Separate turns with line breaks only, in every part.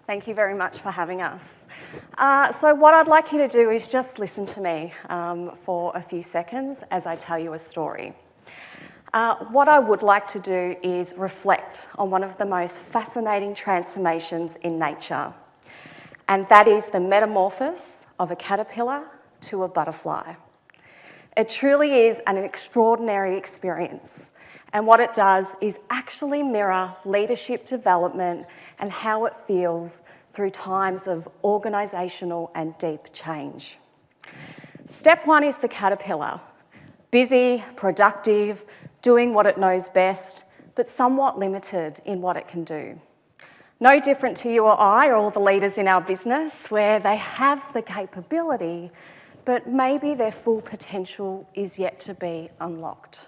Thank you very much for having us. So what I'd like you to do is just listen to me for a few seconds as I tell you a story. What I would like to do is reflect on one of the most fascinating transformations in nature, and that is the metamorphosis of a caterpillar to a butterfly. It truly is an extraordinary experience, and what it does is actually mirror leadership development and how it feels through times of organisational and deep change. Step one is the caterpillar. Busy, productive, doing what it knows best, but somewhat limited in what it can do. No different to you or I or all the leaders in our business, where they have the capability, but maybe their full potential is yet to be unlocked.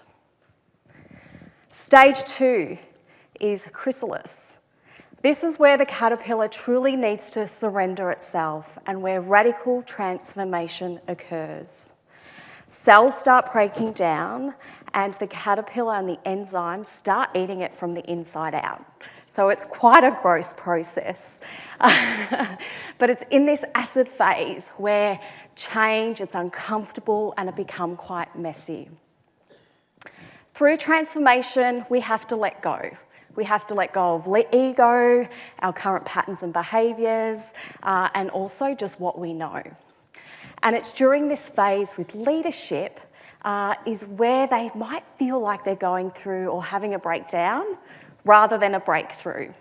Stage two is chrysalis. This is where the caterpillar truly needs to surrender itself and where radical transformation occurs. Cells start breaking down and the caterpillar and the enzymes start eating it from the inside out. So it's quite a gross process. But it's in this acid phase where change, it's uncomfortable and it becomes quite messy. Through transformation, we have to let go. We have to let go of ego, our current patterns and behaviours, and also just what we know. And it's during this phase with leadership is where they might feel like they're going through or having a breakdown rather than a breakthrough.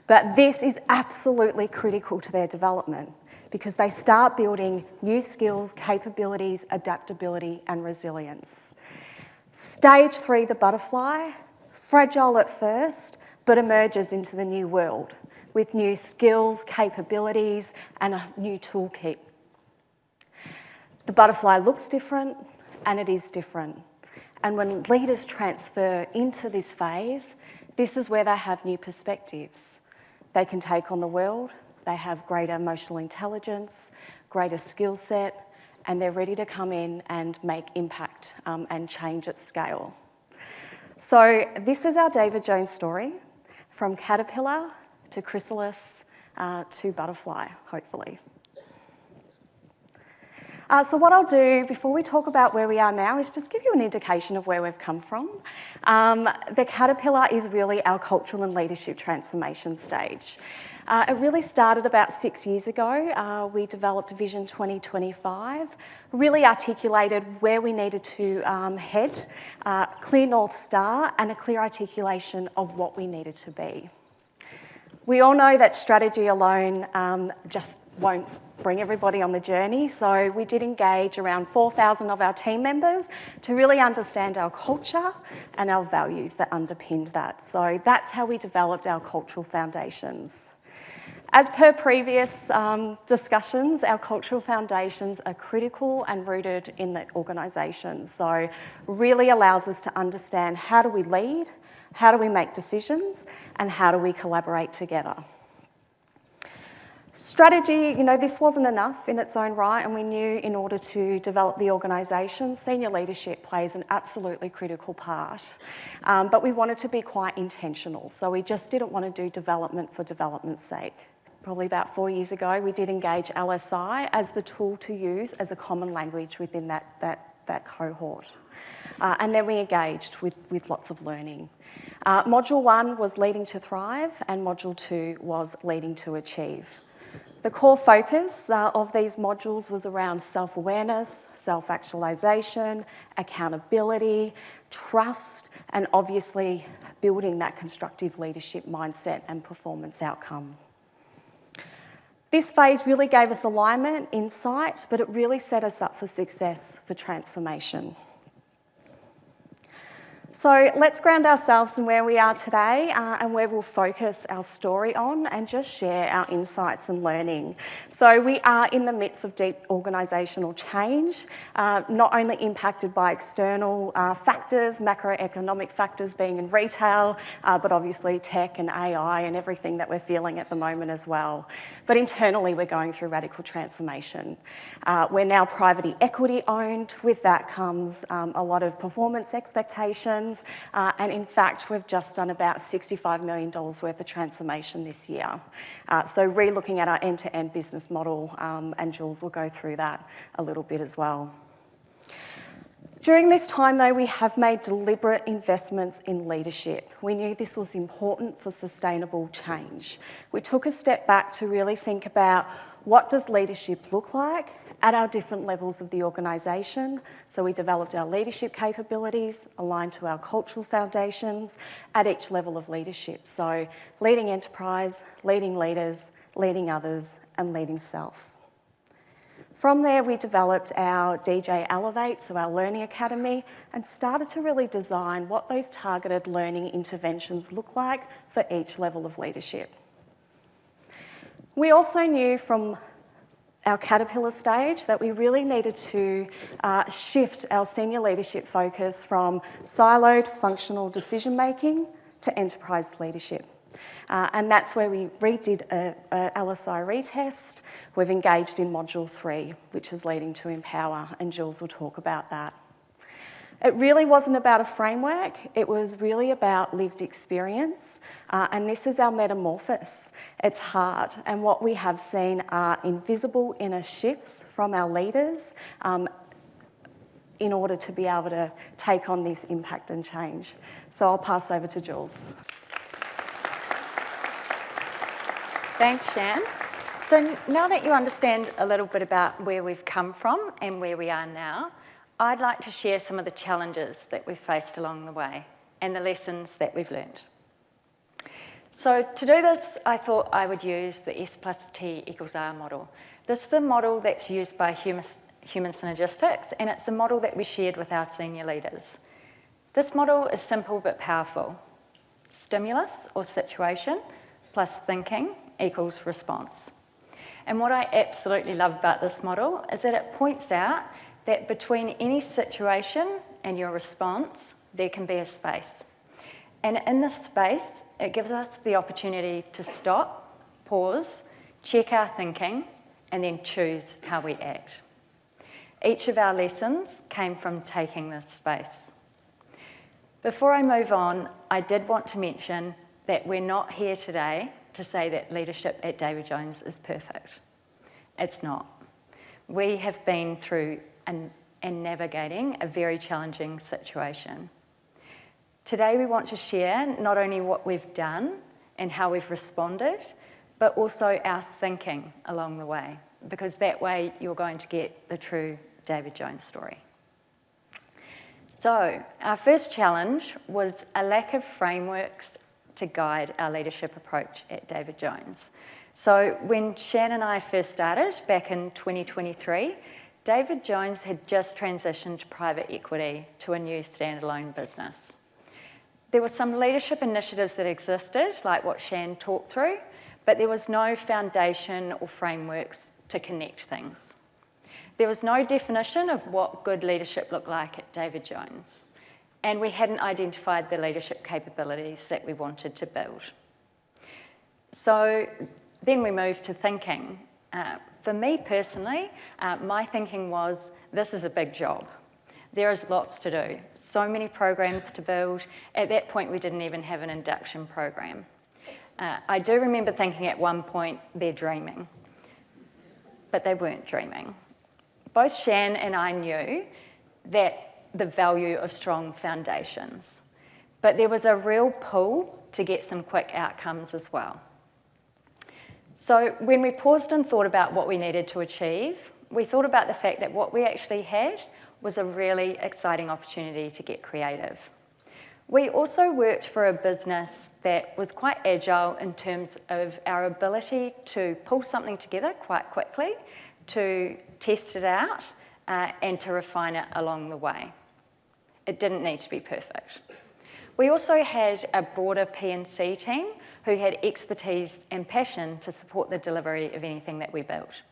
But this is absolutely critical to their development because they start building new skills, capabilities, adaptability, and resilience. Stage three, the butterfly, fragile at first, but emerges into the new world with new skills, capabilities, and a new toolkit. The butterfly looks different, and it is different. And when leaders transfer into this phase, this is where they have new perspectives. They can take on the world, they have greater emotional intelligence, greater skill set, and they're ready to come in and make impact and change at scale. So this is our David Jones story, from caterpillar to chrysalis to butterfly, hopefully. So what I'll do before we talk about where we are now is just give you an indication of where we've come from. The caterpillar is really our cultural and leadership transformation stage. It really started about 6 years ago. We developed Vision 2025, really articulated where we needed to head, clear North Star and a clear articulation of what we needed to be. We all know that strategy alone just won't bring everybody on the journey, so we did engage around 4,000 of our team members to really understand our culture and our values that underpinned that. So that's how we developed our cultural foundations. As per previous discussions, our cultural foundations are critical and rooted in the organisation. So really allows us to understand how do we lead, how do we make decisions, and how do we collaborate together. Strategy, this wasn't enough in its own right, and we knew in order to develop the organisation, senior leadership plays an absolutely critical part. But we wanted to be quite intentional, so we just didn't want to do development for development's sake. Probably about 4 years ago, we did engage LSI as the tool to use as a common language within that cohort. And then we engaged with lots of learning. Module 1 was leading to thrive, and Module 2 was leading to achieve. The core focus of these modules was around self-awareness, self-actualisation, accountability, trust, and obviously building that constructive leadership mindset and performance outcome. This phase really gave us alignment, insight, but it really set us up for success for transformation. So let's ground ourselves in where we are today and where we'll focus our story on and just share our insights and learning. So we are in the midst of deep organisational change, not only impacted by external factors, macroeconomic factors being in retail, but obviously tech and AI and everything that we're feeling at the moment as well. But internally, we're going through radical transformation. We're now private equity owned. With that comes a lot of performance expectations, funds, and in fact, we've just done about $65 million worth of transformation this year. So re-looking at our end-to-end business model, and Jules will go through that a little bit as well. During this time, though, we have made deliberate investments in leadership. We knew this was important for sustainable change. We took a step back to really think about what does leadership look like at our different levels of the organisation. So we developed our leadership capabilities aligned to our cultural foundations at each level of leadership. So leading enterprise, leading leaders, leading others, and leading self. From there, we developed our DJ Elevate, so our learning academy, and started to really design what those targeted learning interventions look like for each level of leadership. We also knew from our caterpillar stage that we really needed to shift our senior leadership focus from siloed functional decision-making to enterprise leadership. And that's where we redid a LSI retest. We've engaged in Module 3, which is leading to Empower, and Jules will talk about that. It really wasn't about a framework, it was really about lived experience, and this is our metamorphosis. It's hard, and what we have seen are invisible inner shifts from our leaders in order to be able to take on this impact and change. So I'll pass over to Jules.
Thanks, Shan. So now that you understand a little bit about where we've come from and where we are now, I'd like to share some of the challenges that we've faced along the way and the lessons that we've learned. So to do this, I thought I would use the S+T=R model. This is a model that's used by human synergistics, and it's a model that we shared with our senior leaders. This model is simple but powerful. Stimulus or situation plus thinking equals response. And what I absolutely love about this model is that it points out that between any situation and your response, there can be a space. And in this space, it gives us the opportunity to stop, pause, check our thinking, and then choose how we act. Each of our lessons came from taking this space. Before I move on, I did want to mention that we're not here today to say that leadership at David Jones is perfect. It's not. We have been through and navigating a very challenging situation. Today we want to share not only what we've done and how we've responded, but also our thinking along the way, because that way you're going to get the true David Jones story. So our first challenge was a lack of frameworks to guide our leadership approach at David Jones. So when Shannon and I first started back in 2023, David Jones had just transitioned to private equity to a new standalone business. There were some leadership initiatives that existed, like what Shan talked through, but there was no foundation or frameworks to connect things. There was no definition of what good leadership looked like at David Jones, and we hadn't identified the leadership capabilities that we wanted to build. So then we moved to thinking. For me personally, my thinking was, this is a big job. There is lots to do, so many programs to build. At that point, we didn't even have an induction program. I do remember thinking at one point, they're dreaming, but they weren't dreaming. Both Shan and I knew that the value of strong foundations, but there was a real pull to get some quick outcomes as well. So when we paused and thought about what we needed to achieve, we thought about the fact that what we actually had was a really exciting opportunity to get creative. We also worked for a business that was quite agile in terms of our ability to pull something together quite quickly, to test it out, and to refine it along the way. It didn't need to be perfect. We also had a broader P&C team who had expertise and passion to support the delivery of anything that we built.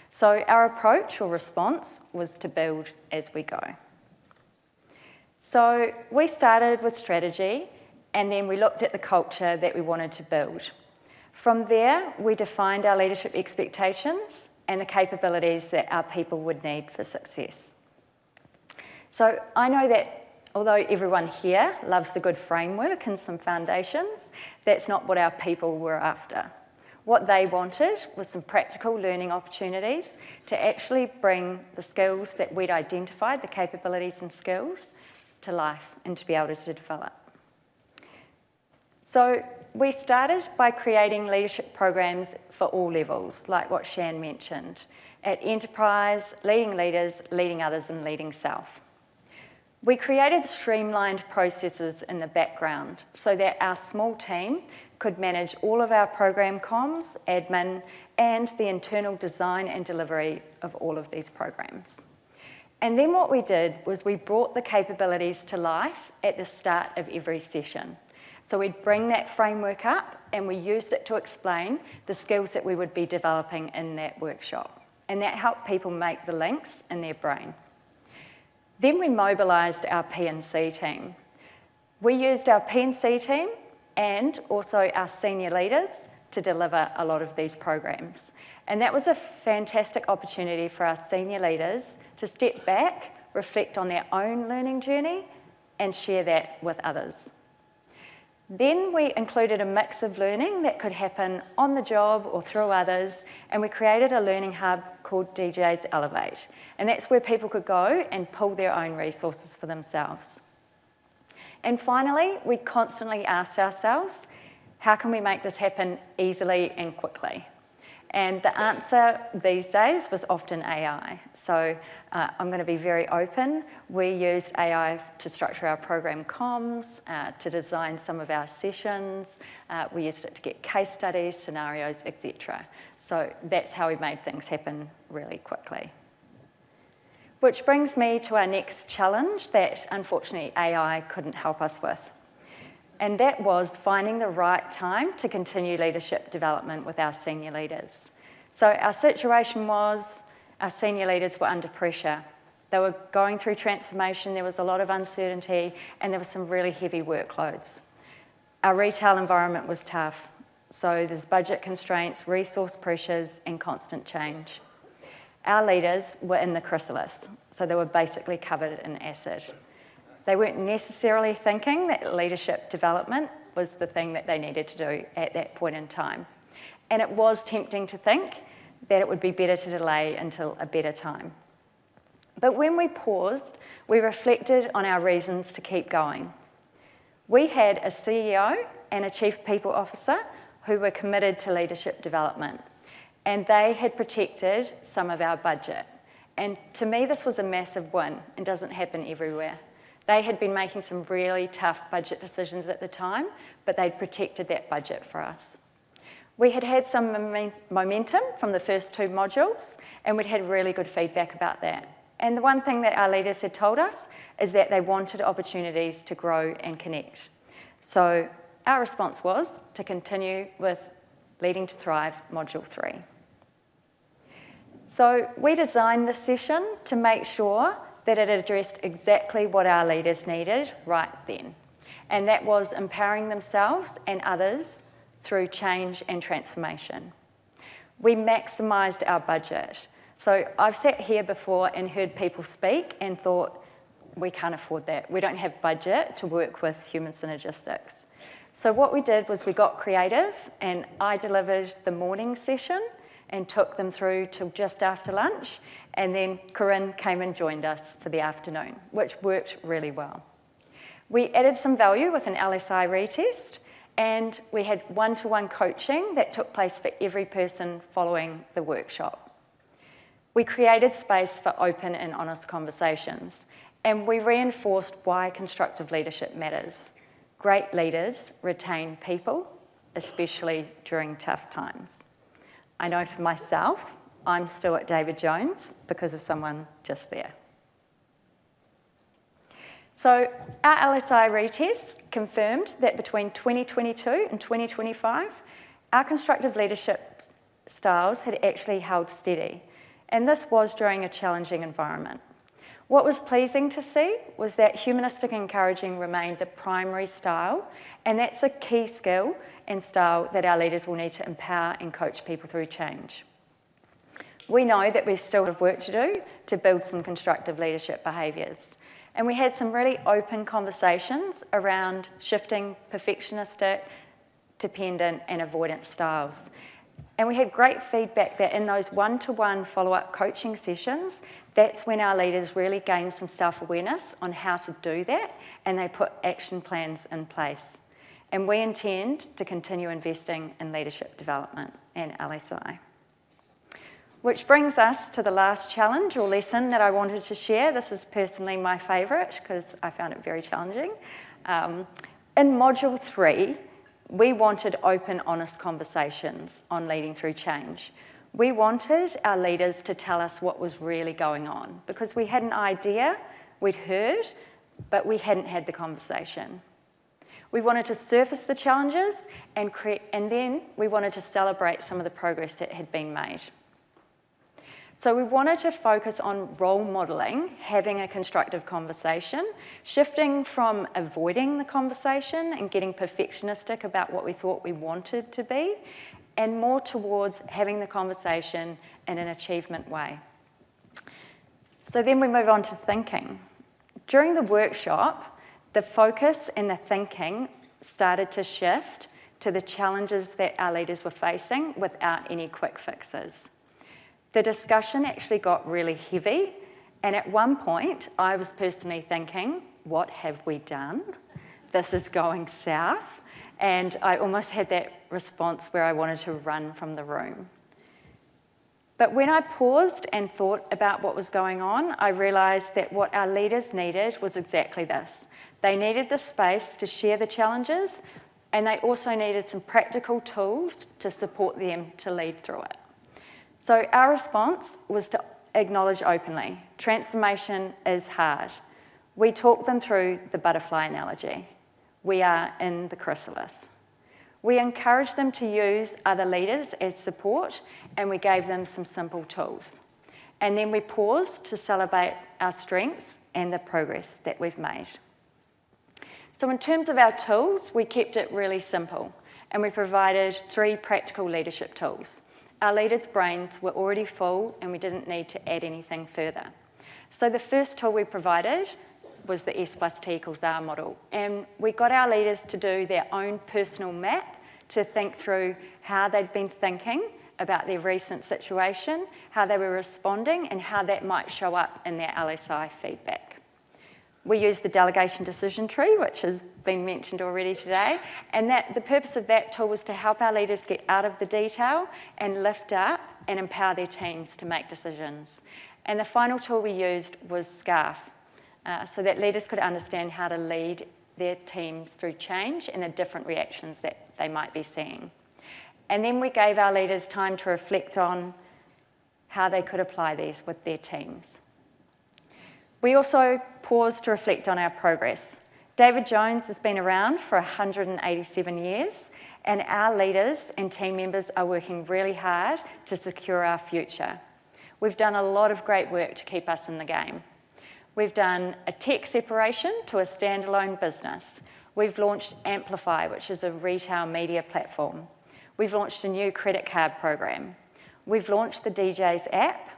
So our approach or response was to build as we go. So we started with strategy, and then we looked at the culture that we wanted to build. From there, we defined our leadership expectations and the capabilities that our people would need for success. So I know that Although everyone here loves a good framework and some foundations, that's not what our people were after. What they wanted was some practical learning opportunities to actually bring the skills that we'd identified, the capabilities and skills, to life and to be able to develop. So we started by creating leadership programs for all levels, like what Shan mentioned, at enterprise, leading leaders, leading others, and leading self. We created streamlined processes in the background so that our small team could manage all of our program comms, admin, and the internal design and delivery of all of these programs. And then what we did was we brought the capabilities to life at the start of every session. So we'd bring that framework up and we used it to explain the skills that we would be developing in that workshop. And that helped people make the links in their brain. Then we mobilised our P&C team. We used our P&C team and also our senior leaders to deliver a lot of these programs. And that was a fantastic opportunity for our senior leaders to step back, reflect on their own learning journey, and share that with others. Then we included a mix of learning that could happen on the job or through others, and we created a learning hub called DJ's Elevate. And that's where people could go and pull their own resources for themselves. And finally, we constantly asked ourselves, how can we make this happen easily and quickly? And the answer these days was often AI. So I'm going to be very open. We used AI to structure our program comms, to design some of our sessions. We used it to get case studies, scenarios, etc. So that's how we made things happen really quickly. Which brings me to our next challenge that unfortunately AI couldn't help us with. And that was finding the right time to continue leadership development with our senior leaders. So our situation was our senior leaders were under pressure. They were going through transformation, there was a lot of uncertainty, and there were some really heavy workloads. Our retail environment was tough, so there's budget constraints, resource pressures, and constant change. Our leaders were in the chrysalis, so they were basically covered in acid. They weren't necessarily thinking that leadership development was the thing that they needed to do at that point in time. And it was tempting to think that it would be better to delay until a better time. But when we paused, we reflected on our reasons to keep going. We had a CEO and a Chief People Officer who were committed to leadership development, and they had protected some of our budget. And to me, this was a massive win and doesn't happen everywhere. They had been making some really tough budget decisions at the time, but they'd protected that budget for us. We had had some momentum from the first 2 modules, and we'd had really good feedback about that. And the one thing that our leaders had told us is that they wanted opportunities to grow and connect. So our response was to continue with Leading to Thrive Module 3. So we designed this session to make sure that it addressed exactly what our leaders needed right then. And that was empowering themselves and others through change and transformation. We maximised our budget. So I've sat here before and heard people speak and thought, we can't afford that. We don't have budget to work with human synergistics. So what we did was we got creative, and I delivered the morning session and took them through till just after lunch, and then Corinne came and joined us for the afternoon, which worked really well. We added some value with an LSI retest, and we had one-to-one coaching that took place for every person following the workshop. We created space for open and honest conversations, and we reinforced why constructive leadership matters. Great leaders retain people, especially during tough times. I know for myself, I'm still at David Jones because of someone just there. So our LSI retest confirmed that between 2022 and 2025, our constructive leadership styles had actually held steady, and this was during a challenging environment. What was pleasing to see was that humanistic encouraging remained the primary style, and that's a key skill and style that our leaders will need to empower and coach people through change. We know that we still have work to do to build some constructive leadership behaviours, And we had some really open conversations around shifting perfectionistic, dependent and avoidant styles. And we had great feedback that in those one-to-one follow-up coaching sessions, that's when our leaders really gained some self-awareness on how to do that, and they put action plans in place. And we intend to continue investing in leadership development and LSI. Which brings us to the last challenge or lesson that I wanted to share. This is personally my favourite because I found it very challenging. In Module 3, we wanted open, honest conversations on leading through change. We wanted our leaders to tell us what was really going on because we had an idea, we'd heard, but we hadn't had the conversation. We wanted to surface the challenges and then we wanted to celebrate some of the progress that had been made. So we wanted to focus on role modelling, having a constructive conversation, shifting from avoiding the conversation and getting perfectionistic about what we thought we wanted to be, and more towards having the conversation in an achievement way. So then we move on to thinking. During the workshop, the focus and the thinking started to shift to the challenges that our leaders were facing without any quick fixes. The discussion actually got really heavy, and at one point, I was personally thinking, what have we done? This is going south, and I almost had that response where I wanted to run from the room. But when I paused and thought about what was going on, I realised that what our leaders needed was exactly this. They needed the space to share the challenges, and they also needed some practical tools to support them to lead through it. So our response was to acknowledge openly, transformation is hard. We talked them through the butterfly analogy. We are in the chrysalis. We encouraged them to use other leaders as support, and we gave them some simple tools. And then we paused to celebrate our strengths and the progress that we've made. So in terms of our tools, we kept it really simple, and we provided 3 practical leadership tools. Our leaders' brains were already full and we didn't need to add anything further. So the first tool we provided was the S+T=R model. And we got our leaders to do their own personal map to think through how they'd been thinking about their recent situation, how they were responding, and how that might show up in their LSI feedback. We used the delegation decision tree, which has been mentioned already today, and the purpose of that tool was to help our leaders get out of the detail and lift up and empower their teams to make decisions. And the final tool we used was SCARF, so that leaders could understand how to lead their teams through change and the different reactions that they might be seeing. And then we gave our leaders time to reflect on how they could apply these with their teams. We also paused to reflect on our progress. David Jones has been around for 187 years, and our leaders and team members are working really hard to secure our future. We've done a lot of great work to keep us in the game. We've done a tech separation to a standalone business. We've launched Amplify, which is a retail media platform. We've launched a new credit card program. We've launched the DJ's app.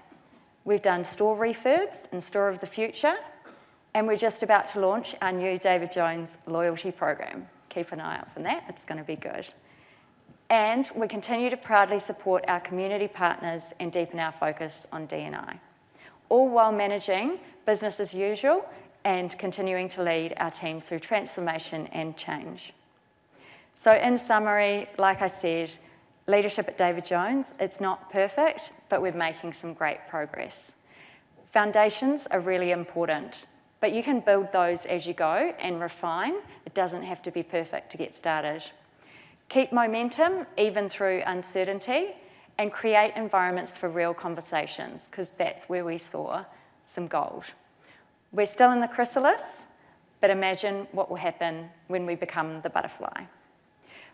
We've done store refurbs and Store of the Future, and we're just about to launch our new David Jones loyalty program. Keep an eye out for that, it's going to be good. And we continue to proudly support our community partners and deepen our focus on D&I, all while managing business as usual and continuing to lead our teams through transformation and change. So in summary, like I said, leadership at David Jones, it's not perfect, but we're making some great progress. Foundations are really important, but you can build those as you go and refine. It doesn't have to be perfect to get started. Keep momentum even through uncertainty and create environments for real conversations, because that's where we saw some gold. We're still in the chrysalis, but imagine what will happen when we become the butterfly.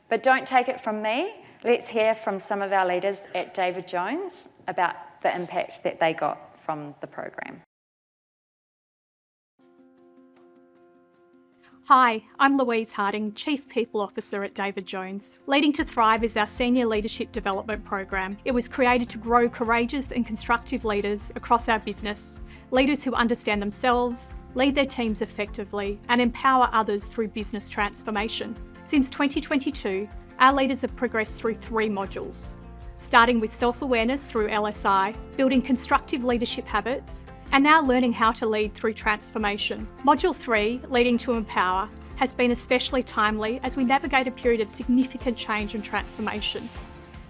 But don't take it from me. Let's hear from some of our leaders at David Jones about the impact that they got from the program.
Hi, I'm Louise Harding, Chief People Officer at David Jones. Leading to Thrive is our senior leadership development program. It was created to grow courageous and constructive leaders across our business, leaders who understand themselves, lead their teams effectively, and empower others through business transformation. Since 2022, our leaders have progressed through 3 modules, starting with self-awareness through LSI, building constructive leadership habits, and now learning how to lead through transformation. Module 3, Leading to Empower, has been especially timely as we navigate a period of significant change and transformation.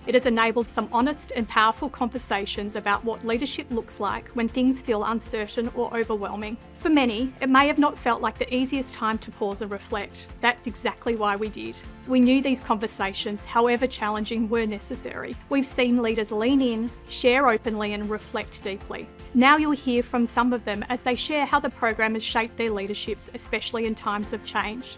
It has enabled some honest and powerful conversations about what leadership looks like when things feel uncertain or overwhelming. For many, it may have not felt like the easiest time to pause and reflect. That's exactly why we did. We knew these conversations, however challenging, were necessary. We've seen leaders lean in, share openly and reflect deeply. Now you'll hear from some of them as they share how the program has shaped their leaderships, especially in times of change.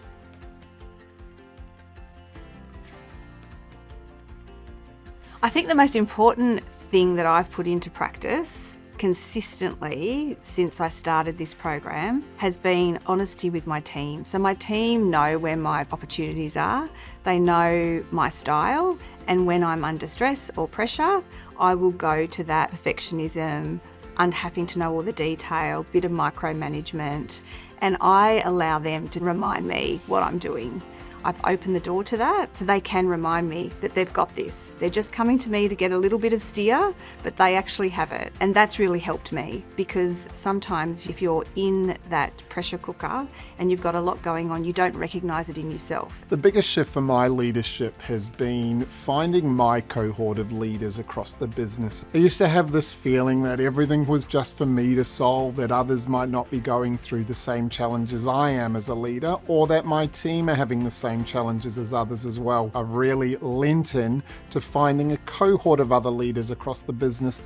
I think the most important thing that I've put into practice consistently since I started this program has been honesty with my team. So my team know where my opportunities are, they know my style, and when I'm under stress or pressure, I will go to that perfectionism, having to know all the detail, bit of micromanagement, and I allow them to remind me what I'm doing. I've opened the door to that so they can remind me that they've got this. They're just coming to me to get a little bit of steer, but they actually have it. And that's really helped me, because sometimes if you're in that pressure cooker and you've got a lot going on, you don't recognise it in yourself.
The biggest shift for my leadership has been finding my cohort of leaders across the business. I used to have this feeling that everything was just for me to solve, that others might not be going through the same challenges I am as a leader, or that my team are having the same challenges as others as well. I've really lent in to finding a cohort of other leaders across the business.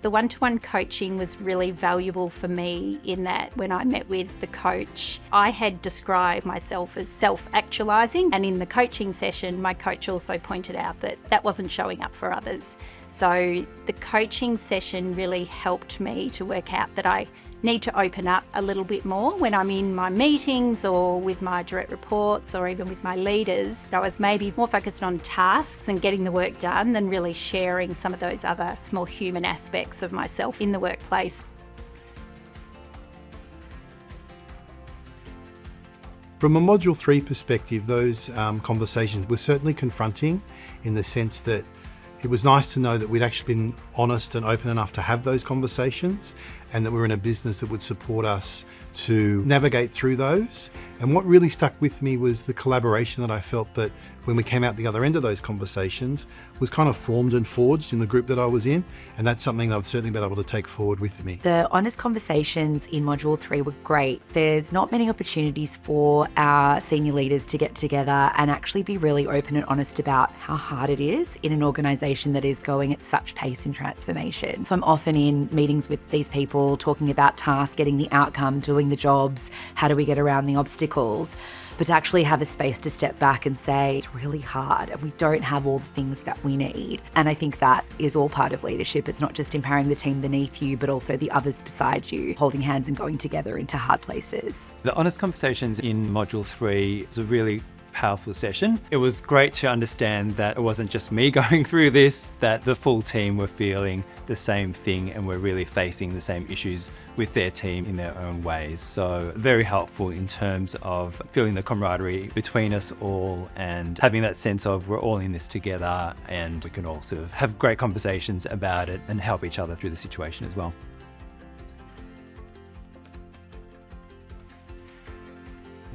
The one-to-one coaching was really valuable for me in that when I met with the coach, I had described myself as self-actualizing, and in the coaching session, my coach also pointed out that that wasn't showing up for others. So the coaching session really helped me to work out that I need to open up a little bit more when I'm in my meetings or with my direct reports or even with my leaders. I was maybe more focused on tasks and getting the work done than really sharing some of those other more human aspects of myself in the workplace.
From a Module 3 perspective, those conversations were certainly confronting in the sense that it was nice to know that we'd actually been honest and open enough to have those conversations, and that we're in a business that would support us to navigate through those. And what really stuck with me was the collaboration that I felt that when we came out the other end of those conversations was kind of formed and forged in the group that I was in. And that's something that I've certainly been able to take forward with me.
The honest conversations in Module 3 were great. There's not many opportunities for our senior leaders to get together and actually be really open and honest about how hard it is in an organisation that is going at such pace in transformation. So I'm often in meetings with these people talking about tasks, getting the outcome, doing the jobs, how do we get around the obstacles, but to actually have a space to step back and say it's really hard and we don't have all the things that we need. And I think that is all part of leadership. It's not just empowering the team beneath you, but also the others beside you, holding hands and going together into hard places.
The honest conversations in Module 3 is a really powerful session. It was great to understand that it wasn't just me going through this, that the full team were feeling the same thing and were really facing the same issues with their team in their own ways. So very helpful in terms of feeling the camaraderie between us all and having that sense of we're all in this together and we can all sort of have great conversations about it and help each other through the situation as well.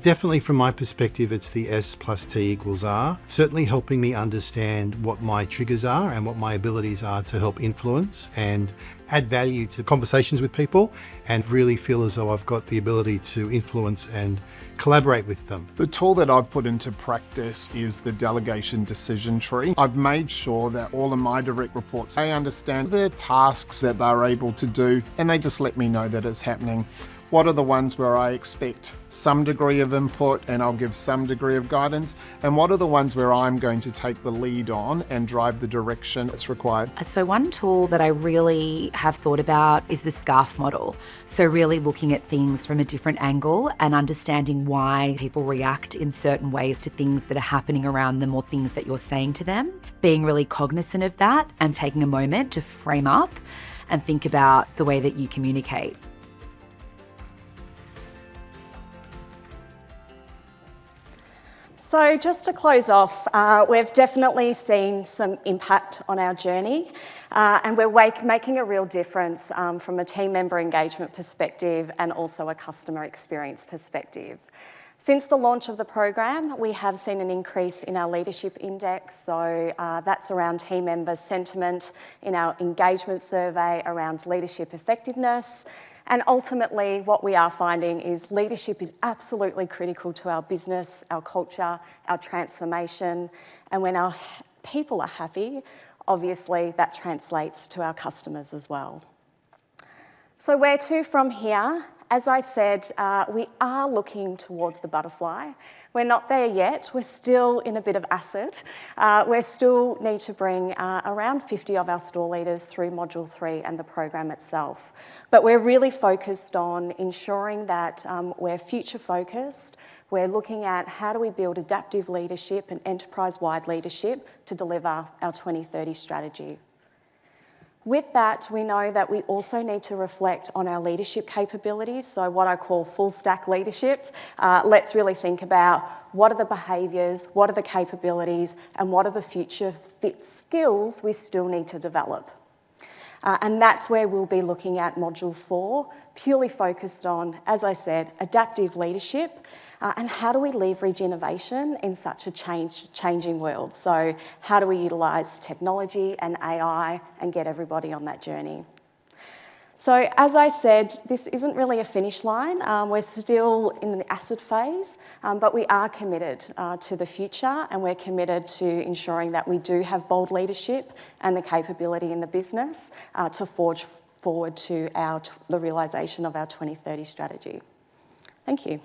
Definitely from my perspective, it's the S plus T equals R. Certainly helping me understand what my triggers are and what my abilities are to help influence and add value to conversations with people and really feel as though I've got the ability to influence and collaborate with them.
The tool that I've put into practice is the delegation decision tree. I've made sure that all of my direct reports, they understand the tasks that they're able to do and they just let me know that it's happening. What are the ones where I expect some degree of input and I'll give some degree of guidance? And what are the ones where I'm going to take the lead on and drive the direction that's required?
So one tool that I really have thought about is the SCARF model. So really looking at things from a different angle and understanding why people react in certain ways to things that are happening around them or things that you're saying to them. Being really cognizant of that and taking a moment to frame up and think about the way that you communicate.
So just to close off, we've definitely seen some impact on our journey and we're making a real difference from a team member engagement perspective and also a customer experience perspective. Since the launch of the program, we have seen an increase in our leadership index, so that's around team member sentiment, in our engagement survey around leadership effectiveness. And ultimately, what we are finding is leadership is absolutely critical to our business, our culture, our transformation. And when our people are happy, obviously that translates to our customers as well. So where to from here? As I said, we are looking towards the butterfly. We're not there yet. We're still in a bit of acid. We still need to bring around 50 of our store leaders through Module 3 and the program itself. But we're really focused on ensuring that we're future focused. We're looking at how do we build adaptive leadership and enterprise-wide leadership to deliver our 2030 strategy. With that, we know that we also need to reflect on our leadership capabilities, so what I call full stack leadership. Let's really think about what are the behaviours, what are the capabilities, and what are the future fit skills we still need to develop. And that's where we'll be looking at Module 4, purely focused on, as I said, adaptive leadership and how do we leverage innovation in such a changing world. So how do we utilise technology and AI and get everybody on that journey? So as I said, this isn't really a finish line. We're still in the acid phase, but we are committed to the future and we're committed to ensuring that we do have bold leadership and the capability in the business to forge forward to the realisation of our 2030 strategy. Thank you.